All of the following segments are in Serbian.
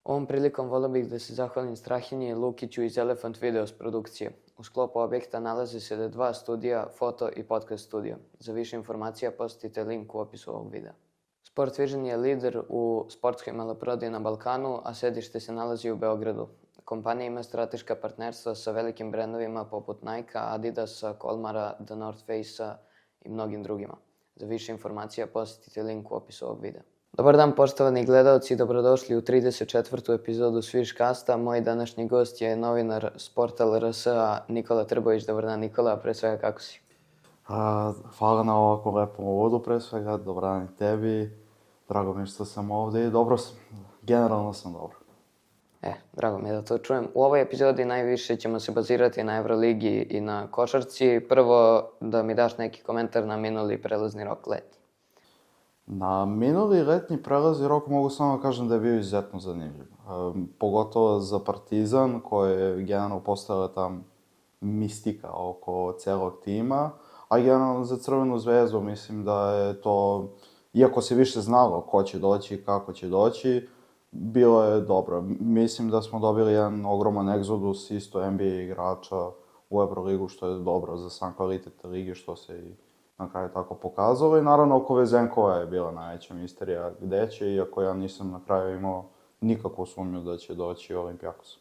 Ovom prilikom volio bih da se zahvalim Strahinji Lukiću iz Elephant Videos produkcije. U sklopu objekta nalaze se dva studija, foto i podcast studio. Za više informacija posjetite link u opisu ovog videa. Sport Vision je lider u sportskoj maloprodaji na Balkanu, a sedište se nalazi u Beogradu. Kompanija ima strateška partnerstva sa velikim brendovima poput Nike, Adidasa, Kolmara, The North Face-a i mnogim drugima. Za više informacija posjetite link u opisu ovog videa. Dobar dan poštovani gledalci i dobrodošli u 34. epizodu Svižkasta. Moj današnji gost je novinar Sportal RS-a Nikola Trbović. Dobar dan Nikola, pre svega kako si? Hvala na ovako lepom uvodu pre svega, dobar dan i tebi. Drago mi je što sam ovdje i dobro sam, generalno sam dobro. Drago mi je da to čujem. U ovoj epizodi najviše ćemo se bazirati na Euroligi i na košarci. Prvo da mi daš neki komentar na minuli prelazni rok letnji. Na minuli letnji prelazni rok mogu samo da kažem da je bio izuzetno zanimljiv. Pogotovo za Partizan, koji je generalno postala ta mistika oko celog tima, a generalno za Crvenu zvezdu mislim da je to, iako se više znalo ko će doći i kako će doći, bilo je dobro. Mislim da smo dobili jedan ogroman egzodus isto NBA igrača u Euroligu, što je dobro za sam kvalitet lige, što se i na kraju tako pokazalo. I naravno oko Vezenkova je bila najveća misterija gde će, iako ja nisam na kraju imao nikakvu sumnju da će doći Olimpijakos.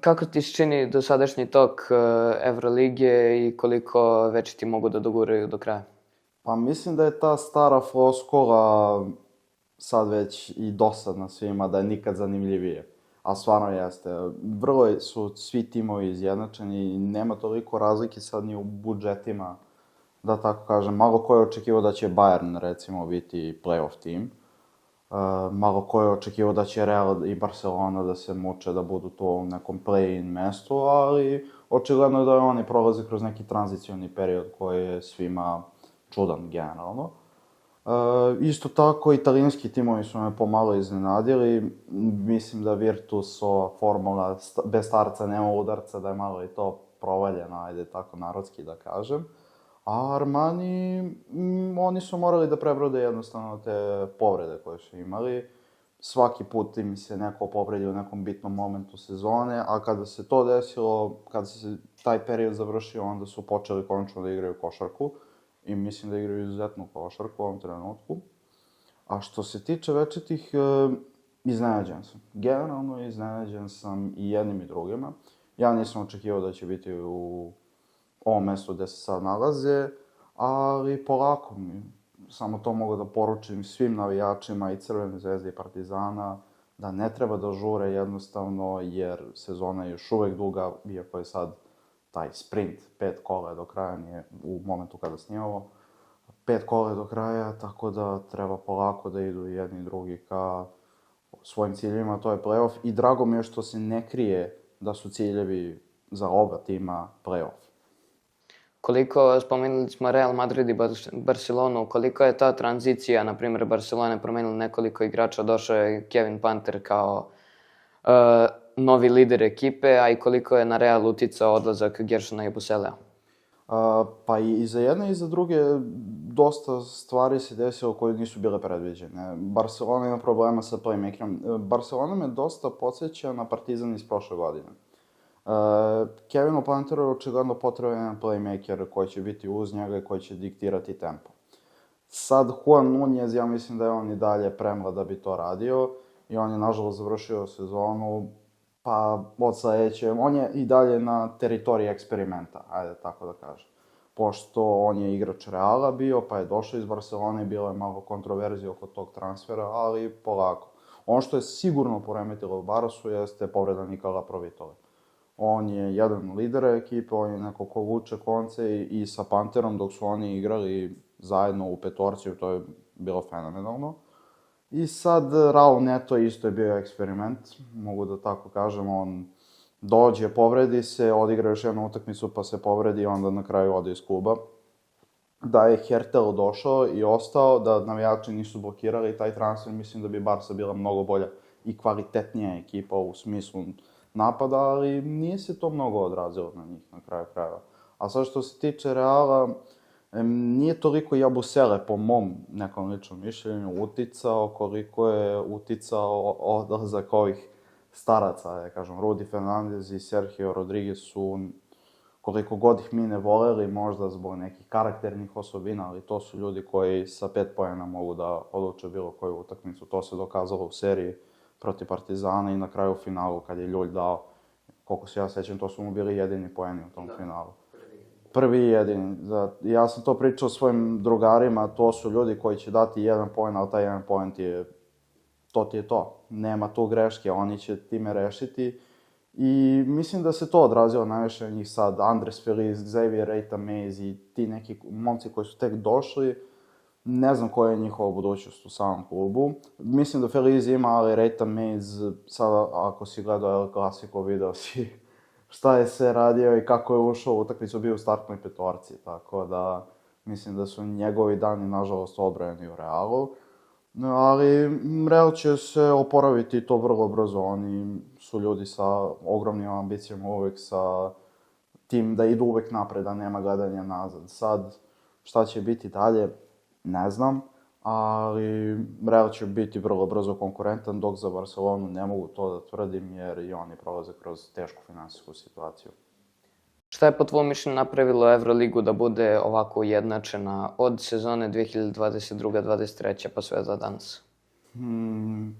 Kako ti se čini dosadašnji tok Evrolige i koliko već ti mogu da doguraju do kraja? Pa mislim da je ta stara floskula sad već i dosadna svima, da je nikad zanimljivije. A stvarno jeste. Vrlo su svi timovi izjednačeni i nema toliko razlike sad ni u budžetima, da tako kažem. Malo ko je očekivao da će Bayern, recimo, biti playoff tim. Malo ko je očekivao da će Real i Barcelona da se muče da budu to u nekom play-in mestu, ali očigledno je da oni prolaze kroz neki tranzicioni period koji je svima čudan generalno. Isto tako, italijanski timovi su me pomalo iznenadili. Mislim da Virtus-ova formula bez starca nema udarca, da je malo i to provaljeno, ajde tako narodski da kažem. A Armani, oni su morali da prebrode jednostavno te povrede koje su imali. Svaki put im se neko povredi u nekom bitnom momentu sezone, a kada se to desilo, kada se taj period završio, onda su počeli konačno da igraju košarku. I mislim da igraju izuzetnu košarku u ovom trenutku. A što se tiče večitih, iznenađen sam. Generalno iznenađen sam i jednim i drugima. Ja nisam očekivao da će biti u ovom mestu gde se sad nalaze, ali polako mi. Samo to mogu da poručim svim navijačima i Crvene zvezde i Partizana, da ne treba da žure jednostavno, jer sezona je još uvek duga, iako je sad taj sprint, 5 kola do kraja, nije u momentu kada snimamo, 5 kola do kraja, tako da treba polako da idu jedni i drugi ka svojim ciljevima, to je play-off. I drago mi je što se ne krije da su ciljevi za oba tima play-off. Koliko, spomenuli smo Real Madrid i Barcelonu, koliko je ta tranzicija, na primjer Barcelona je promenila nekoliko igrača, došao je Kevin Panter kao novi lider ekipe, a i koliko je na Real uticao odlazak Gershona Yabuselea? Pa i za jedne i za druge dosta stvari se desilo koje nisu bile predviđene. Barcelona ima problema sa playmakerom. Barcelona me dosta podsjeća na Partizan iz prošle godine. Kevinu Panteru je očigledno potreban jedan playmaker koji će biti uz njega i koji će diktirati tempo. Sad Juan Nunez, ja mislim da je on i dalje premlad da bi to radio i on je nažalost završio sezonu, pa od sledeće, on je i dalje na teritoriji eksperimenta, ajde tako da kažem. Pošto on je igrač Reala bio, pa je došao iz Barcelone i bilo je malo kontroverzije oko tog transfera, ali polako. Ono što je sigurno poremetilo u Barsu jeste povreda Nikola Provitole. On je jedan lidera ekipe, on je neko ko vuče konce i sa Panterom dok su oni igrali zajedno u petorci, to je bilo fenomenalno. I sad Raul Neto isto je bio eksperiment, mogu da tako kažem, on dođe, povredi se, odigra još jednu utakmicu pa se povredi i onda na kraju ode iz kluba. Da je Hertel došao i ostao, da navijači nisu blokirali taj transfer, mislim da bi Barca bila mnogo bolja i kvalitetnija ekipa u smislu napada, ali nije se to mnogo odrazilo na njih na kraju krajeva. A sad što se tiče Reala, Nije toliko Jabusele, po mom nekom ličnom mišljenju, uticao koliko je uticao odlazak ovih staraca, da kažem, Rudi Fernandez i Sergio Rodriguez su, koliko god ih mi ne voleli, možda zbog nekih karakternih osobina, ali to su ljudi koji sa 5 poena mogu da odluče bilo koju utakmicu. To se dokazalo u seriji protiv Partizana i na kraju u finalu, kad je Ljulj dao, koliko se ja sećam, to su mu bili jedini poeni u tom finalu. Prvi i jedini. Ja sam to pričao svojim drugarima, to su ljudi koji će dati 1 poen, ali taj 1 poen ti je to. Nema tu greške, oni će time rešiti. I mislim da se to odrazilo najviše na njih sad. Andres Feliz, Xavier Reita-Mays i ti neki momci koji su tek došli. Ne znam koja je njihova budućnost u samom klubu. Mislim da Feliz ima, ali Reita-Mays, sada ako si gledao El Clasico, video si šta je se radio i kako je ušao u utakmicu, bio u startnoj petorci. Tako da mislim da su njegovi dani, nažalost, odbrojeni u Realu. Ali Real će se oporaviti to vrlo brzo. Oni su ljudi sa ogromnim ambicijama uvek, sa tim da idu uvek napred, a nema gledanja nazad. Sad, šta će biti dalje, ne znam, ali Real će biti vrlo brzo konkurentan, dok za Barcelonu ne mogu to da tvrdim, jer i oni prolaze kroz tešku finansijsku situaciju. Šta je po tvojom mišljenju napravilo Evroligu da bude ovako ujednačena od sezone 2022-2023 pa sve do danas?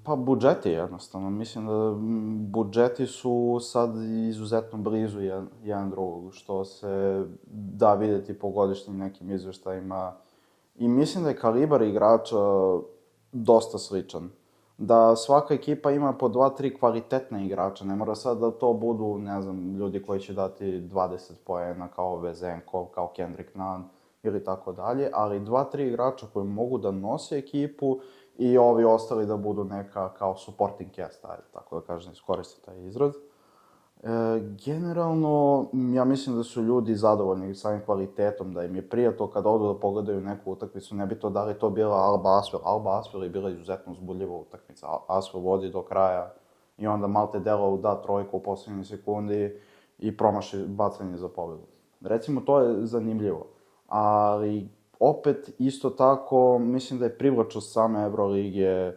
Pa budžeti jednostavno. Mislim da budžeti su sad izuzetno blizu jedan drugog, što se da vidjeti po godišnjim nekim izveštajima. I mislim da je kalibar igrača dosta sličan. Da svaka ekipa ima po 2-3 kvalitetne igrača. Ne mora sad da to budu, ne znam, ljudi koji će dati 20 poena kao Vezenkov, kao Kendrick Nunn ili tako dalje, ali 2-3 igrača koji mogu da nose ekipu i ovi ostali da budu neka kao supporting cast, ajde, tako da kažem, iskoristim taj izraz. Generalno, ja mislim da su ljudi zadovoljni samim kvalitetom, da im je prijato kada odu da pogledaju neku utakmicu, nebitno da li to bila Alba Asvel. Alba Asvel je bila izuzetno uzbudljiva utakmica. Asvel vodi do kraja i onda Malte Delov da trojku u poslednjoj sekundi i promaši bacanje za pobedu. Recimo, to je zanimljivo, ali opet isto tako mislim da je privlačnost same Evrolige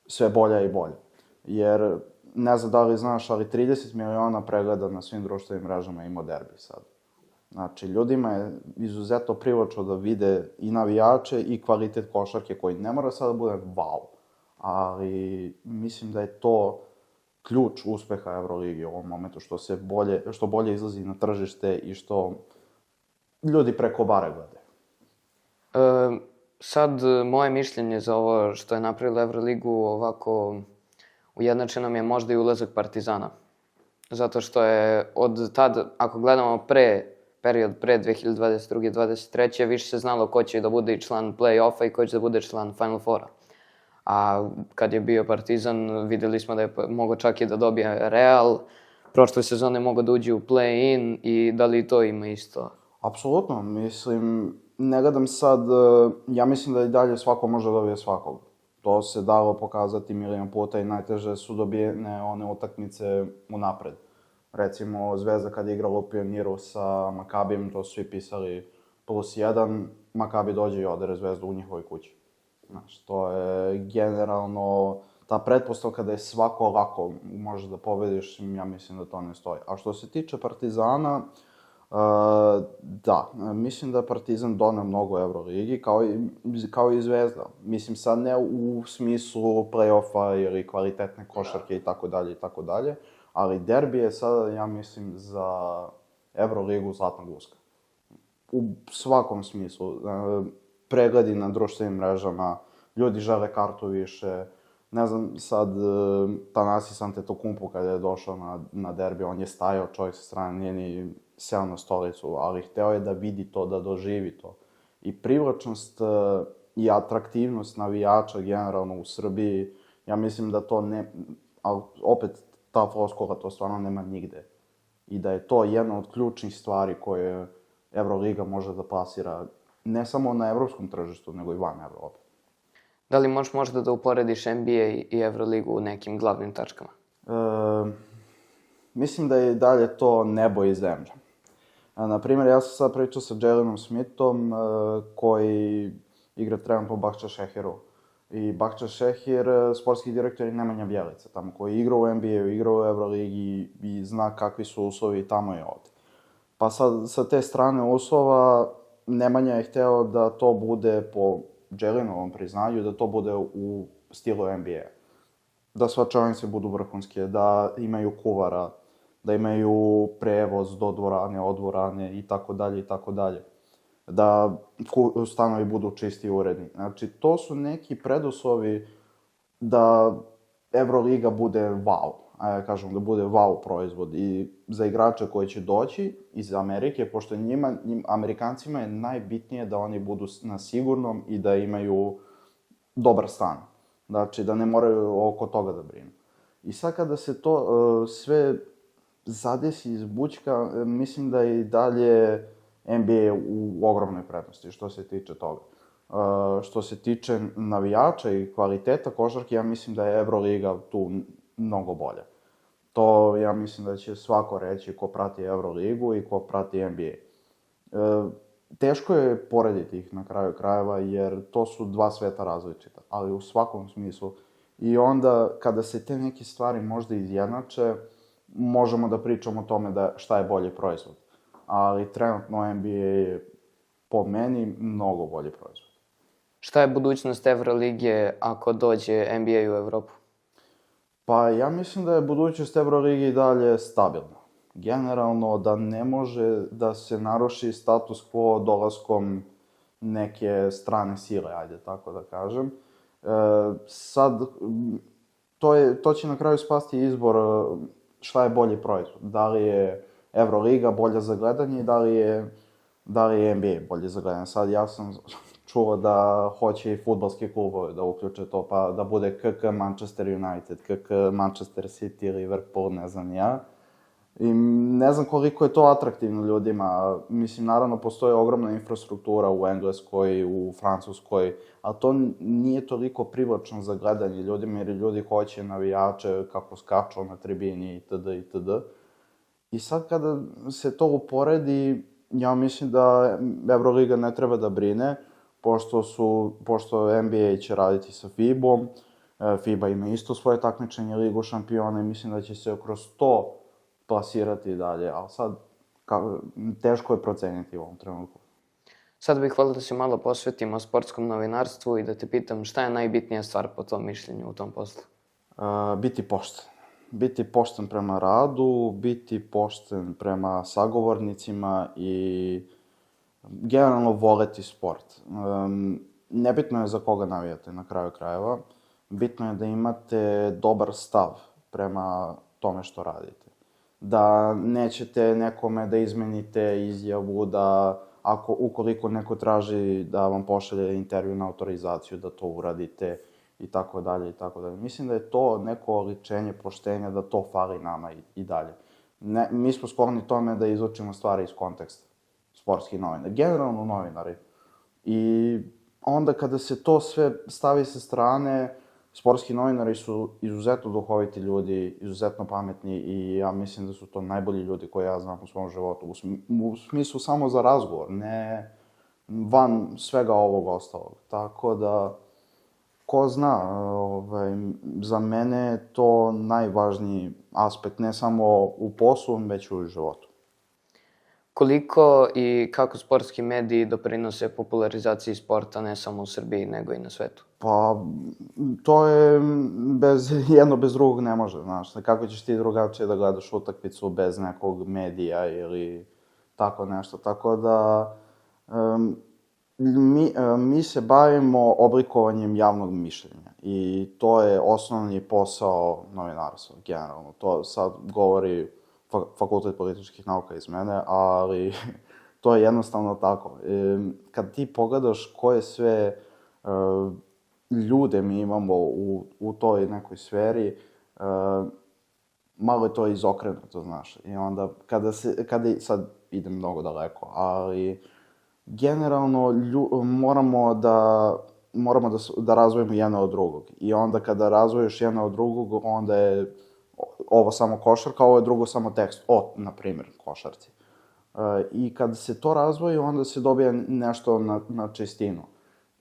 sve bolja i bolja. Jer ne znam da li znaš, ali 30 miliona pregleda na svim društvenim mrežama ima derbi sad. Znači, ljudima je izuzetno privlačno da vide i navijače i kvalitet košarke, koji ne mora sad da bude wow. Ali mislim da je to ključ uspeha Evrolige u ovom momentu, što bolje izlazi na tržište i što ljudi preko bare gledaju. Sad, moje mišljenje za ovo što je napravila Evroligu ovako ujednačeno mi je možda i ulazak Partizana. Zato što je od tad, ako gledamo period pre 2022-2023, više se znalo ko će da bude i član play-offa i ko će da bude član Final Foura. A kad je bio Partizan, videli smo da je mogao čak i da dobije Real, prošle sezone mogao da uđe u play-in i da li to ima isto? Apsolutno, mislim, ne gledam sad, ja mislim da i dalje svako može da dobije svakog. To se dalo pokazati milion puta i najteže su dobijene one utakmice unapred. Recimo, Zvezda kad je igrala u Pioniru sa Makabijem, to su svi pisali +1, Makabi dođe i odere Zvezdu u njihovoj kući. Znaš, to je generalno ta pretpostavka da je svako lako može da pobediš, ja mislim da to ne stoji. A što se tiče Partizana, da, mislim da je Partizan doneo mnogo Evroligi, kao i Zvezda. Mislim, sad ne u smislu play-offa ili kvalitetne košarke i tako dalje, ali derbi je sada, ja mislim, za Evroligu zlatna guska. U svakom smislu. Pregledi na društvenim mrežama, ljudi žele kartu više. Ne znam, sad, Tanasi Antetokounmpo kada je došao na derbi, on je stajao čovjek sa strane, nije ni seo na stolicu, ali hteo je da vidi to, da doživi to. I privlačnost i atraktivnost navijača generalno u Srbiji, ja mislim da to ne, ali opet ta floskula to stvarno nema nigde. I da je to jedna od ključnih stvari koje Evroliga može da plasira ne samo na evropskom tržištu, nego i van Evrope. Da li možeš možda da uporediš NBA i Evroligu u nekim glavnim tačkama? Mislim da je dalje to nebo i zemlja. Na primjer, ja sam sad pričao sa Jalenom Smithom, koji igra trenutno u Bahčešehiru. I Bahčešehir, sportski direktor je Nemanja Bjelica, tamo koji igra u NBA-u, igra u Euroligi i zna kakvi su uslovi tamo i ovde. Pa sad, sa te strane uslova, Nemanja je hteo da to bude, po Jelenovom priznanju, da to bude u stilu NBA. Da svačionice budu vrhunske, da imaju kuvara, da imaju prevoz do dvorane, od dvorane i tako dalje i tako dalje. Da stanovi budu čisti i uredni. Znači, to su neki preduslovi da Euroliga bude wow. Ajde kažem, da bude wow proizvod. I za igrače koji će doći iz Amerike, pošto Amerikancima je najbitnije da oni budu na sigurnom i da imaju dobar stan. Znači, da ne moraju oko toga da brinu. I sad kada se to sve zadesi iz bućka, mislim da je i dalje NBA u ogromnoj prednosti što se tiče toga. Što se tiče navijača i kvaliteta košarke, ja mislim da je Euroliga tu mnogo bolja. To ja mislim da će svako reći ko prati Euroligu i ko prati NBA. Teško je porediti ih na kraju krajeva, jer to su dva sveta različita, ali u svakom smislu. I onda, kada se te neke stvari možda izjednače, možemo da pričamo o tome da šta je bolji proizvod. Ali trenutno NBA je, po meni, mnogo bolji proizvod. Šta je budućnost Evrolige ako dođe NBA u Evropu? Pa ja mislim da je budućnost Euroligi i dalje stabilna. Generalno da ne može da se naruši status quo dolaskom neke strane sile, ajde tako da kažem. Sad, to će na kraju spasti izbor šta je bolji proizvod. Da li je Euroliga bolja za gledanje i da li je NBA bolje za gledanje. Sad ja sam čuo da hoće i fudbalski klubovi da uključe to, pa da bude KK Manchester United, KK Manchester City, Liverpool, ne znam ja. I ne znam koliko je to atraktivno ljudima. Mislim, naravno, postoji ogromna infrastruktura u Engleskoj, u Francuskoj, ali to nije toliko privlačno za gledanje ljudima, jer ljudi hoće navijače kako skaču na tribini itd. itd. I sad kada se to uporedi, ja mislim da Euroliga ne treba da brine, pošto NBA će raditi sa FIBA-om, FIBA ima isto svoje takmičenje Ligu šampiona i mislim da će se kroz to plasirati dalje, ali sad teško je proceniti u ovom trenutku. Sad bih volio da se malo posvetimo sportskom novinarstvu i da te pitam šta je najbitnija stvar po tom mišljenju u tom poslu? Biti pošten. Biti pošten prema radu, biti pošten prema sagovornicima i generalno voleti sport. Nebitno je za koga navijate na kraju krajeva, bitno je da imate dobar stav prema tome što radite. Da nećete nekome da izmenite izjavu, da ukoliko neko traži da vam pošalje intervju na autorizaciju, da to uradite i tako dalje i tako dalje. Mislim da je to neko oličenje poštenja, da to fali nama i dalje. Mi smo skloni tome da izvučemo stvari iz konteksta, sportski novinar, generalno novinari. I onda kada se to sve stavi sa strane, sportski novinari su izuzetno duhoviti ljudi, izuzetno pametni i ja mislim da su to najbolji ljudi koje ja znam u svom životu. U smislu samo za razgovor, ne van svega ovog ostalog. Tako da, ko zna, za mene je to najvažniji aspekt, ne samo u poslu, već i u životu. Koliko i kako sportski mediji doprinose popularizaciji sporta ne samo u Srbiji, nego i na svetu? Pa, to je jedno bez drugog ne može, znaš. Kako ćeš ti drugačije da gledaš utakmicu bez nekog medija ili tako nešto. Tako da, mi se bavimo oblikovanjem javnog mišljenja i to je osnovni posao novinarstva, generalno. To sad govori Fakultet političkih nauka iz mene, ali to je jednostavno tako. Kad ti pogledaš koje sve ljude mi imamo u toj nekoj sferi, malo je to izokrenuto, znaš. I onda, sad idem mnogo daleko, ali generalno moramo da razvojimo jedno od drugog. I onda kada razvoješ jedno od drugog, onda je ovo samo košarka, ovo je drugo samo tekst o, na primjer, košarci. I kad se to razvoji, onda se dobije nešto na čistinu.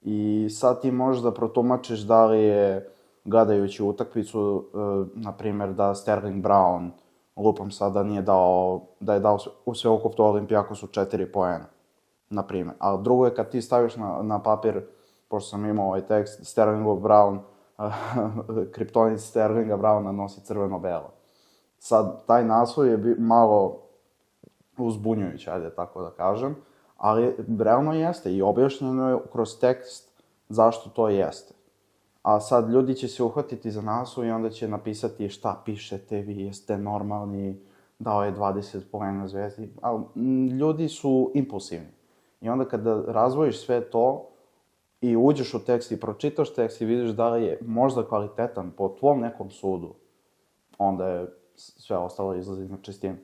I sad ti možeš da protumačiš da li je, gledajući utakmicu, na primjer da Sterling Brown, lupam sad da je dao u sveukupno Olimpijakosu 4 poena, na primjer. A drugo je kad ti staviš na papir, pošto sam imao ovaj tekst, Sterlingov Brown, kriptonit Sterlinga Browna nosi crveno-belo. Sad, taj naslov je malo uzbunjujući, ajde tako da kažem, ali realno jeste i objašnjeno je kroz tekst zašto to jeste. A sad ljudi će se uhvatiti za naslov i onda će napisati šta pišete, vi jeste normalni, dao je 20 poena Zvezdi, ali ljudi su impulsivni. I onda kada razvojiš sve to i uđeš u tekst i pročitaš tekst i vidiš da li je možda kvalitetan po tvom nekom sudu, onda je sve ostalo izlazi na čistinu.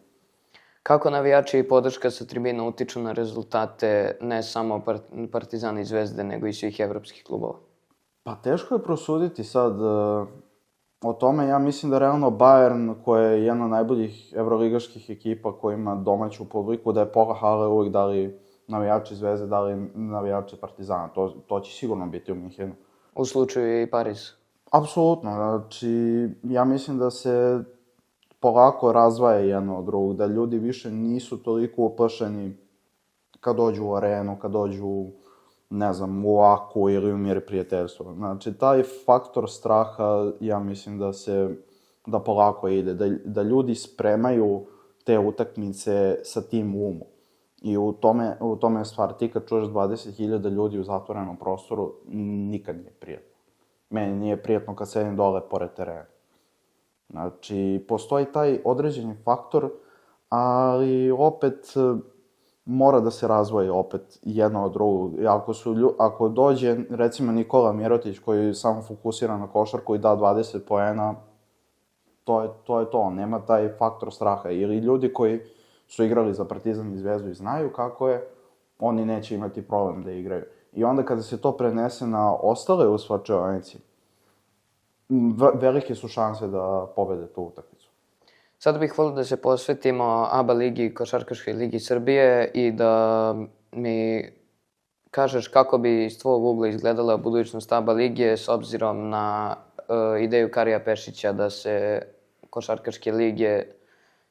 Kako navijači i podrška sa tribina utiču na rezultate ne samo Partizana i Zvezde, nego i svih evropskih klubova? Pa teško je prosuditi sad o tome. Ja mislim da realno Bayern, koja je jedna od najboljih evroligaških ekipa koja ima domaću publiku, da je pola hale uvijek da li navijači Zvezde, da li navijači Partizana. To će sigurno biti u Minhenu. U slučaju i Pariz? Apsolutno. Znači, ja mislim da se polako razvaja jedno od drugog, da ljudi više nisu toliko uplašeni kad dođu u arenu, kad dođu, ne znam, u Aku ili u Mir prijateljstvo. Znači, taj faktor straha, ja mislim da polako ide, da ljudi spremaju te utakmice sa tim umom. I u tome je stvar, ti kad čuješ 20.000 ljudi u zatvorenom prostoru, nikad nije prijatno. Meni nije prijatno kad sedim dole pored terena. Znači, postoji taj određeni faktor, ali opet mora da se razvoji opet jedno od drugog. Ako dođe, recimo, Nikola Mirotić koji je samo fokusiran na košarku i da 20 poena, to je to. Nema taj faktor straha. Ili ljudi koji su igrali za Partizan i Zvezdu i znaju kako je, oni neće imati problem da igraju. I onda kada se to prenese na ostale u slačionici, velike su šanse da pobede tu utakmicu. Sad bih volio da se posvetimo ABA ligi, Košarkaškoj ligi Srbije i da mi kažeš kako bi iz tvojeg ugla izgledala budućnost ABA lige s obzirom na ideju Karija Pešića da se košarkaške lige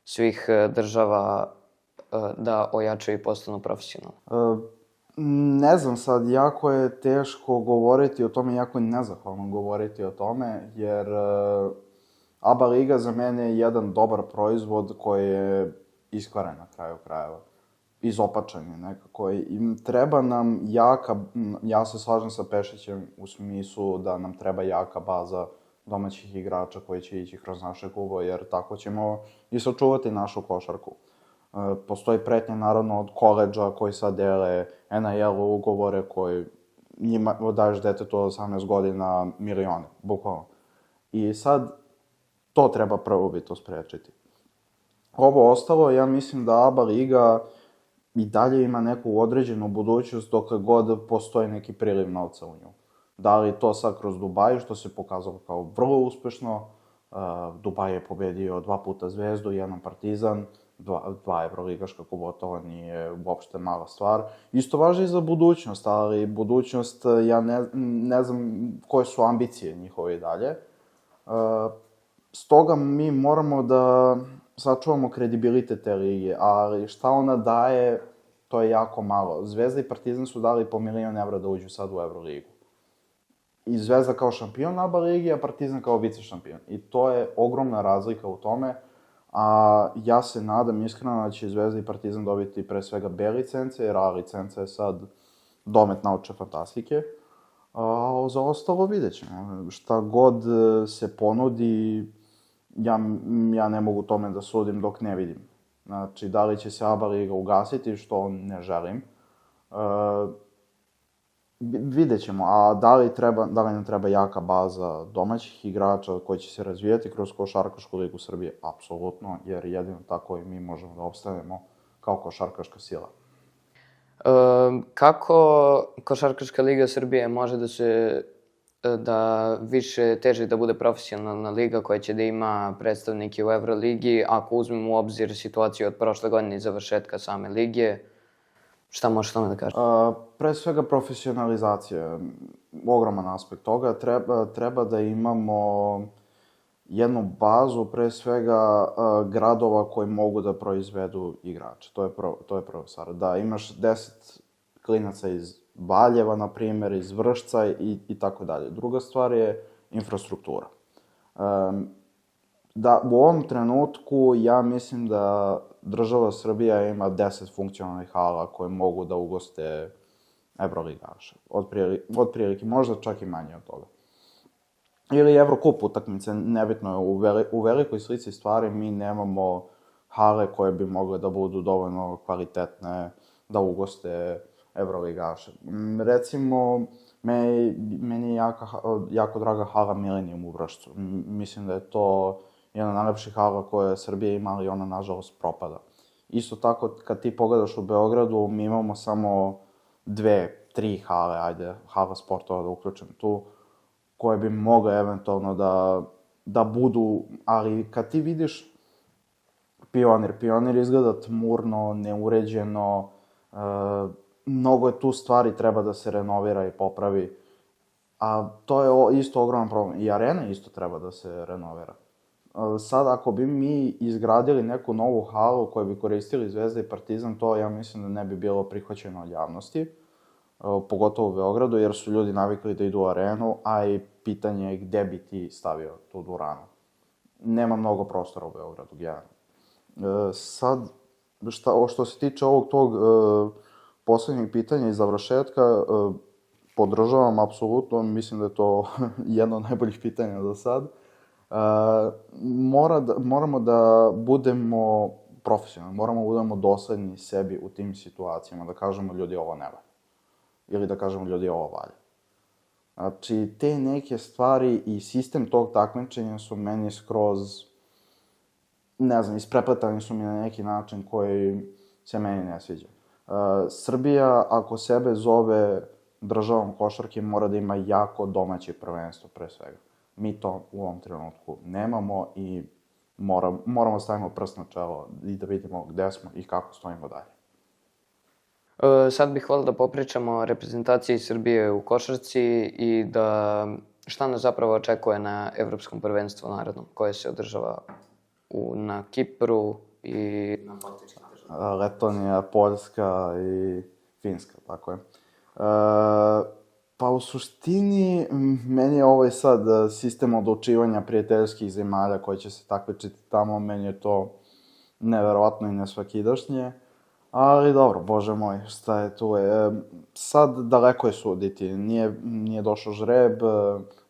svih država da ojačaju i postanu profesionalne. Ne znam sad, jako je teško govoriti o tome, jako je nezahvalno govoriti o tome, jer ABA liga za mene je jedan dobar proizvod koji je iskvaren na kraju krajeva. Izopačen je nekako. I treba nam ja se slažem sa Pešićem u smislu da nam treba jaka baza domaćih igrača koji će ići kroz naše klubove, jer tako ćemo i sačuvati našu košarku. Postoji pretnja, naravno, od koledža koji sad dele NIL ugovore koji njima daješ detetu od 18 godina milione, bukvalno. I sad to treba prvobitno sprečiti. Ovo ostalo, ja mislim da ABA liga i dalje ima neku određenu budućnost dokle god postoji neki priliv novca u nju. Da li to sad kroz Dubaj, što se pokazalo kao vrlo uspešno, Dubaj je pobedio 2 puta Zvezdu, 1 Partizan, 2 evroligaška kluba, to nije uopšte mala stvar. Isto važi i za budućnost, ali budućnost, ja ne znam koje su ambicije njihove i dalje. Stoga mi moramo da sačuvamo kredibilitet te lige, ali šta ona daje, to je jako malo. Zvezda i Partizan su dali po $1 milion da uđu sad u Evroligu. I Zvezda kao šampion ABA ligi, a Partizan kao vice šampion. I to je ogromna razlika u tome. A ja se nadam iskreno da će Zvezda i Partizan dobiti pre svega B licence, jer A licenca je sad domet naučne fantastike. A za ostalo vidjet ćemo. Šta god se ponudi, ja ne mogu tome da sudim dok ne vidim. Znači, da li će se ABA liga ugasiti, što ne želim. Vidjet ćemo, a da li nam treba jaka baza domaćih igrača koji će se razvijati kroz Košarkašku ligu Srbije? Apsolutno, jer jedino tako i mi možemo da opstanemo kao košarkaška sila. Kako Košarkaška liga Srbije može da se da više teži da bude profesionalna liga koja će da ima predstavnike u Euroligi, ako uzmemo u obzir situaciju od prošle godine i završetka same lige. Šta možeš tome da kažeš? Pre svega profesionalizacija, ogroman aspekt toga. Treba da imamo jednu bazu, pre svega gradova koji mogu da proizvedu igrače. To je prva stvar. Da imaš 10 klinaca iz Valjeva, na primjer, iz Vršca i tako dalje. Druga stvar je infrastruktura. Da, u ovom trenutku ja mislim da država Srbija ima 10 funkcionalnih hala koje mogu da ugoste Evroligaše. Otprilike, možda čak i manje od toga. Ili Evrokup utakmice, nebitno je, u velikoj slici stvari mi nemamo hale koje bi mogle da budu dovoljno kvalitetne da ugoste Evroligaše. Recimo, meni je jako draga hala Millennium u Vršcu. Mislim da je to jedna najlepših hala koje je Srbija imala i ona, nažalost, propada. Isto tako, kad ti pogledaš u Beogradu, mi imamo samo 2-3 hale, hala sportova da uključim tu, koje bi mogle eventualno da budu, ali kad ti vidiš Pionir izgleda tmurno, neuređeno, mnogo je tu stvari treba da se renovira i popravi, a to je isto ogroman problem. I arena isto treba da se renovira. Sad, ako bi mi izgradili neku novu halu koju bi koristili Zvezda i Partizan, to ja mislim da ne bi bilo prihvaćeno od javnosti, pogotovo u Beogradu, jer su ljudi navikli da idu u arenu, a i pitanje je gde bi ti stavio tu dvoranu. Nema mnogo prostora u Beogradu, generalno. Sad, što se tiče ovog tog poslednjeg pitanja i završetka, podržavam apsolutno, mislim da je to jedno od najboljih pitanja do sad. Moramo da budemo profesionalni, moramo da budemo dosledni sebi u tim situacijama, da kažemo ljudi ovo ne valja. Ili da kažemo ljudi ovo valja. Znači, te neke stvari i sistem tog takmičenja su meni skroz, ne znam, isprepletani su mi na neki način koji se meni ne sviđa. Srbija, ako sebe zove državom košarke, mora da ima jako domaće prvenstvo, pre svega. Mi to u ovom trenutku nemamo i moramo stavimo prst na čelo i da vidimo gde smo i kako stojimo dalje. Sad bih volio da popričamo o reprezentaciji Srbije u košarci i da šta nas zapravo očekuje na Evropskom prvenstvu narednom, koje se održava na Kipru i na Baltičkim državama. Letonija, Poljska i Finska, tako je. Pa u suštini, meni je ovaj sad sistem odlučivanja prijateljskih zemalja koji će se takmičiti tamo, meni je to neverovatno i nesvakidašnje. Ali dobro, bože moj, šta je tu? Sad daleko je suditi, nije došao žreb,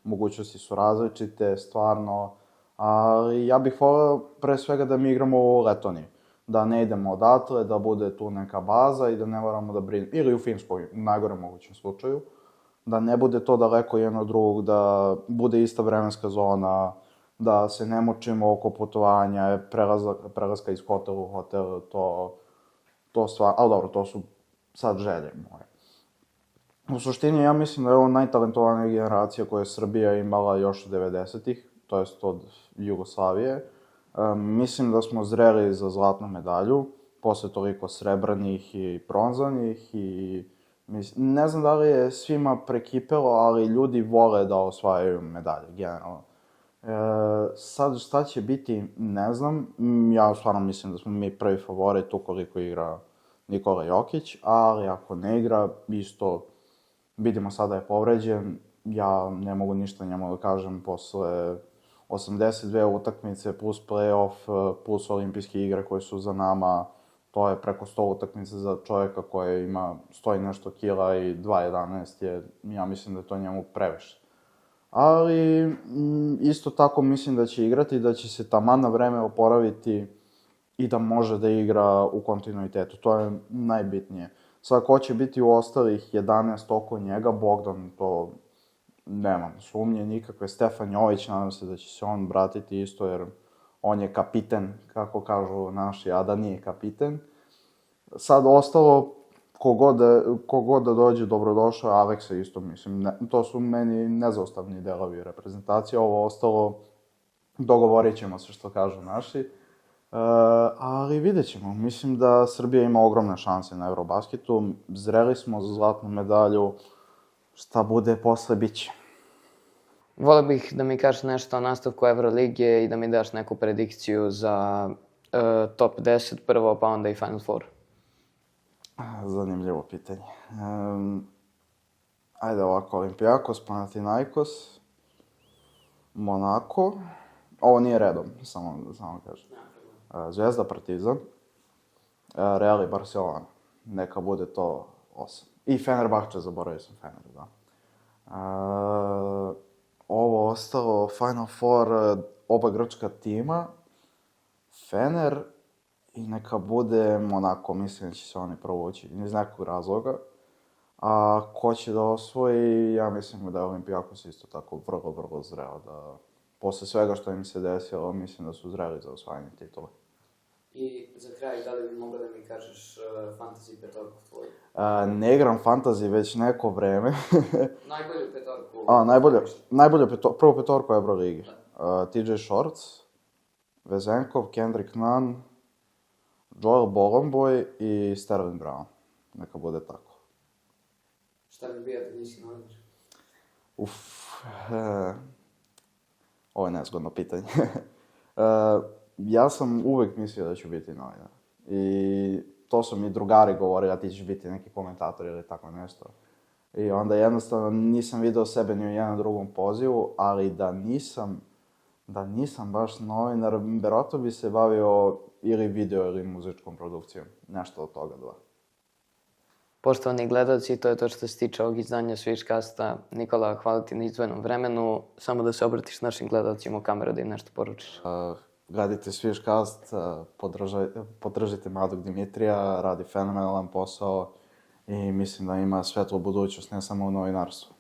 mogućnosti su različite, stvarno. Ali ja bih voleo pre svega da mi igramo u Letoniji. Da ne idemo odatle, da bude tu neka baza i da ne moramo da brinemo, ili u Finskoj, u najgorem mogućem slučaju. Da ne bude to daleko jedno od drugog, da bude ista vremenska zona, da se ne mučimo oko putovanja, prelaska iz hotela u hotel, to stvar, ali dobro, to su sad želje moje. U suštini, ja mislim da je ovo najtalentovanija generacija koju je Srbija imala još od 90-ih, to jest od Jugoslavije. Mislim da smo zreli za zlatnu medalju, posle toliko srebrnih i bronzanih i ne znam da li je svima prekipelo, ali ljudi vole da osvajaju medalje, generalno. Sad šta će biti, ne znam. Ja stvarno mislim da smo mi prvi favorit ukoliko igra Nikola Jokić, ali ako ne igra, isto vidimo sada je povređen. Ja ne mogu ništa njemu da kažem posle 82 utakmice plus play-off, plus olimpijske igre koje su za nama. To je preko 100 utakmica za čovjeka koji ima 100 i nešto kila i 2.11 je, ja mislim da je to njemu previše. Ali isto tako mislim da će igrati, da će se taman na vreme oporaviti i da može da igra u kontinuitetu. To je najbitnije. Sad, ko će biti u ostalih 11 oko njega, Bogdan, to nemam sumnje nikakve. Stefan Jović, nadam se da će se on vratiti isto, jer on je kapiten, kako kažu naši, a da nije kapiten. Sad, ostalo, kogod da dođe, dobrodošao, Aleksa isto, mislim, to su meni nezaustavni delovi reprezentacije, ovo ostalo dogovorit ćemo se, što kažu naši. Ali vidjet ćemo, mislim da Srbija ima ogromne šanse na Eurobasketu, zreli smo za zlatnu medalju, šta bude posle, bit će. Volio bih da mi kažeš nešto o nastavku Evrolige i da mi daš neku predikciju za top 10 prvo, pa onda i Final Four. Zanimljivo pitanje. Ajde ovako, Olympiakos, Panathinaikos, Monako, ovo nije redom, samo kažem. Zvezda, Partizan, Real i Barcelona, neka bude to 8. I Fenerbahče, zaboravio sam Fener, da. Ovo ostalo, Final Four, oba grčka tima, Fener i neka bude Monako, mislim da će se oni provući iz nekog razloga. A ko će da osvoji, ja mislim da je Olympiakos isto tako vrlo zreo, da posle svega što im se desilo, mislim da su zreli za osvajanje titula. I za kraj, da li bi mogla da mi kažeš fantasy petorku tvoju? Ne igram fantasy već neko vreme. Najbolju petorku? Prvu petorku Euroligi. TJ Shorts, Vezenkov, Kendrick Nunn, Joel Bolomboy i Sterling Brown. Neka bude tako. Šta bi bio da nisi novinar? Ovo je nezgodno pitanje. Ja sam uvek mislio da ću biti novinar. I to su mi drugari govorili, a ti ćeš biti neki komentator ili tako nešto. I onda jednostavno nisam video sebe ni u jednom drugom pozivu, ali da nisam baš novinar, verovatno bi se bavio ili video ili muzičkom produkcijom. Nešto od toga dva. Poštovani gledalci, to je to što se tiče ovog izdanja Sviškasta. Nikola, hvala ti na izdvojenom vremenu. Samo da se obratiš našim gledalcima u kameru da im nešto poručiš. Gledajte Sviškast, podržite mladog Dimitrija, radi fenomenalan posao i mislim da ima svetlu budućnost, ne samo u novinarstvu.